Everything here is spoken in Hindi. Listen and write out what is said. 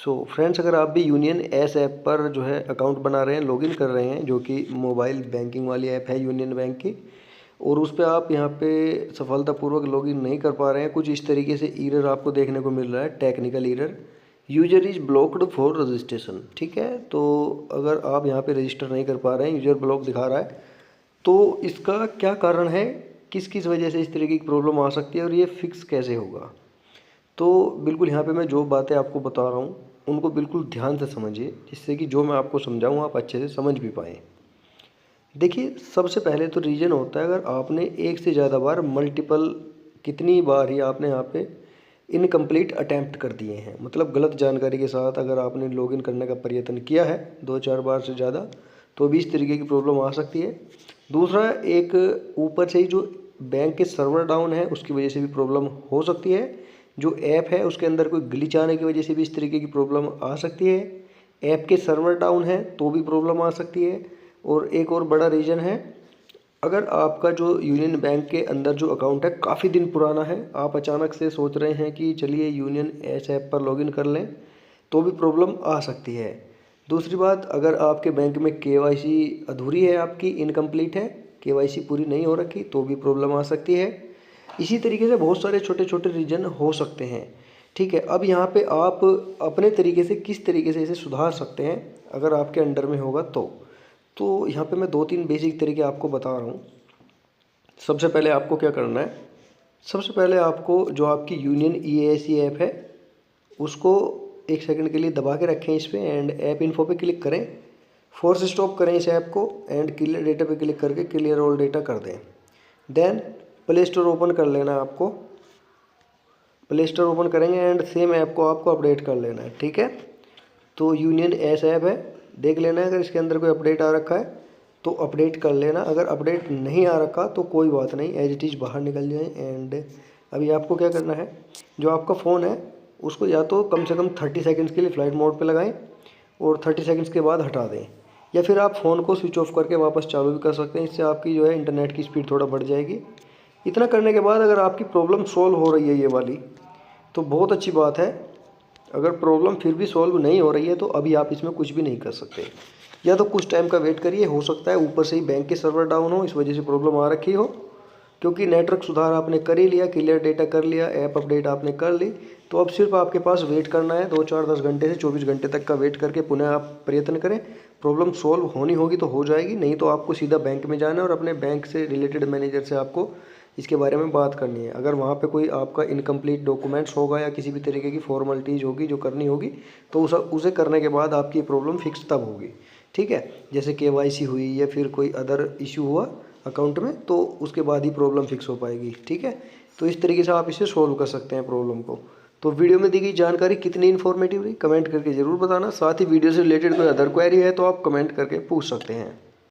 सो फ्रेंड्स, अगर आप भी यूनियन एस ऐप पर जो है अकाउंट बना रहे हैं, लॉगिन कर रहे हैं, जो कि मोबाइल बैंकिंग वाली ऐप है यूनियन बैंक की, और उस पर आप यहाँ पे सफलतापूर्वक लॉगिन नहीं कर पा रहे हैं, कुछ इस तरीके से एरर आपको देखने को मिल रहा है, technical error, user is blocked for registration. ठीक है, तो अगर आप यहाँ पे रजिस्टर नहीं कर पा रहे हैं, यूजर ब्लॉक दिखा रहा है, तो इसका क्या कारण है, किस किस वजह से इस तरीके की प्रॉब्लम आ सकती है और ये फिक्स कैसे होगा। तो बिल्कुल यहाँ पे मैं जो बातें आपको बता रहा हूँ उनको बिल्कुल ध्यान से समझिए, जिससे कि जो मैं आपको समझाऊँ आप अच्छे से समझ भी पाएँ। देखिए, सबसे पहले तो रीज़न होता है, अगर आपने एक से ज़्यादा बार मल्टीपल, कितनी बार ही आपने यहाँ पे इनकम्प्लीट अटैम्प्ट कर दिए हैं, मतलब गलत जानकारी के साथ अगर आपने लॉगिन करने का प्रयत्न किया है 2-4 बार से ज़्यादा, तो भी इस तरीके की प्रॉब्लम आ सकती है। दूसरा, एक ऊपर से ही जो बैंक के सर्वर डाउन है उसकी वजह से भी प्रॉब्लम हो सकती है। जो ऐप है उसके अंदर कोई ग्लिच आने की वजह से भी इस तरीके की प्रॉब्लम आ सकती है। ऐप के सर्वर डाउन है तो भी प्रॉब्लम आ सकती है। और एक और बड़ा रीज़न है, अगर आपका जो यूनियन बैंक के अंदर जो अकाउंट है काफ़ी दिन पुराना है, आप अचानक से सोच रहे हैं कि चलिए यूनियन एस ऐप पर लॉगिन कर लें, तो भी प्रॉब्लम आ सकती है। दूसरी बात, अगर आपके बैंक में केवाईसी अधूरी है, आपकी इनकम्प्लीट है, केवाईसी पूरी नहीं हो रखी, तो भी प्रॉब्लम आ सकती है। इसी तरीके से बहुत सारे छोटे छोटे रीज़न हो सकते हैं। ठीक है, अब यहाँ पे आप अपने तरीके से किस तरीके से इसे सुधार सकते हैं, अगर आपके अंडर में होगा तो यहाँ पे मैं 2-3 बेसिक तरीके आपको बता रहा हूँ। सबसे पहले आपको क्या करना है, सबसे पहले आपको जो आपकी यूनियन ईएएसी ऐप है उसको 1 सेकंड के लिए दबा के रखें इस पर, एंड ऐप इन्फो पे क्लिक करें, फोर्स स्टॉप करें इस ऐप को, एंड क्लियर डेटा पे क्लिक करके क्लियर ऑल डेटा कर दें। देन प्ले स्टोर ओपन कर लेना है आपको, प्ले स्टोर ओपन करेंगे एंड सेम ऐप को आपको अपडेट कर लेना है। ठीक है, तो यूनियन एस ऐप है, देख लेना है अगर इसके अंदर कोई अपडेट आ रखा है तो अपडेट कर लेना, अगर अपडेट नहीं आ रखा तो कोई बात नहीं, एज इट इज़ बाहर निकल जाए। एंड अभी आपको क्या करना है, जो आपका फ़ोन है उसको या तो कम से कम 30 सेकंड्स के लिए फ़्लाइट मोड पे लगाएं और 30 सेकंड्स के बाद हटा दें, या फिर आप फ़ोन को स्विच ऑफ करके वापस चालू भी कर सकते हैं, इससे आपकी जो है इंटरनेट की स्पीड थोड़ा बढ़ जाएगी। इतना करने के बाद अगर आपकी प्रॉब्लम सॉल्व हो रही है ये वाली, तो बहुत अच्छी बात है। अगर प्रॉब्लम फिर भी सॉल्व नहीं हो रही है तो अभी आप इसमें कुछ भी नहीं कर सकते, या तो कुछ टाइम का वेट करिए, हो सकता है ऊपर से ही बैंक के सर्वर डाउन हो, इस वजह से प्रॉब्लम आ रखी हो। क्योंकि नेटवर्क सुधार आपने कर ही लिया, क्लियर डेटा कर लिया, ऐप अपडेट आपने कर ली, तो अब सिर्फ आपके पास वेट करना है, 2-4-10 घंटे से 24 घंटे तक का वेट करके पुनः आप प्रयत्न करें। प्रॉब्लम सॉल्व होनी होगी तो हो जाएगी, नहीं तो आपको सीधा बैंक में जाना है और अपने बैंक से रिलेटेड मैनेजर से आपको इसके बारे में बात करनी है। अगर वहाँ पे कोई आपका इनकम्प्लीट डॉक्यूमेंट्स होगा या किसी भी तरीके की फॉर्मेलिटीज़ होगी जो करनी होगी, तो उसे करने के बाद आपकी प्रॉब्लम फिक्स तब होगी। ठीक है, जैसे केवाईसी हुई या फिर कोई अदर इशू हुआ अकाउंट में, तो उसके बाद ही प्रॉब्लम फिक्स हो पाएगी। ठीक है, तो इस तरीके से आप इसे सोल्व कर सकते हैं प्रॉब्लम को। तो वीडियो में दी गई जानकारी कितनी इन्फॉर्मेटिव रही कमेंट करके ज़रूर बताना। साथ ही वीडियो से रिलेटेड कोई अदर क्वेरी है तो आप कमेंट करके पूछ सकते हैं।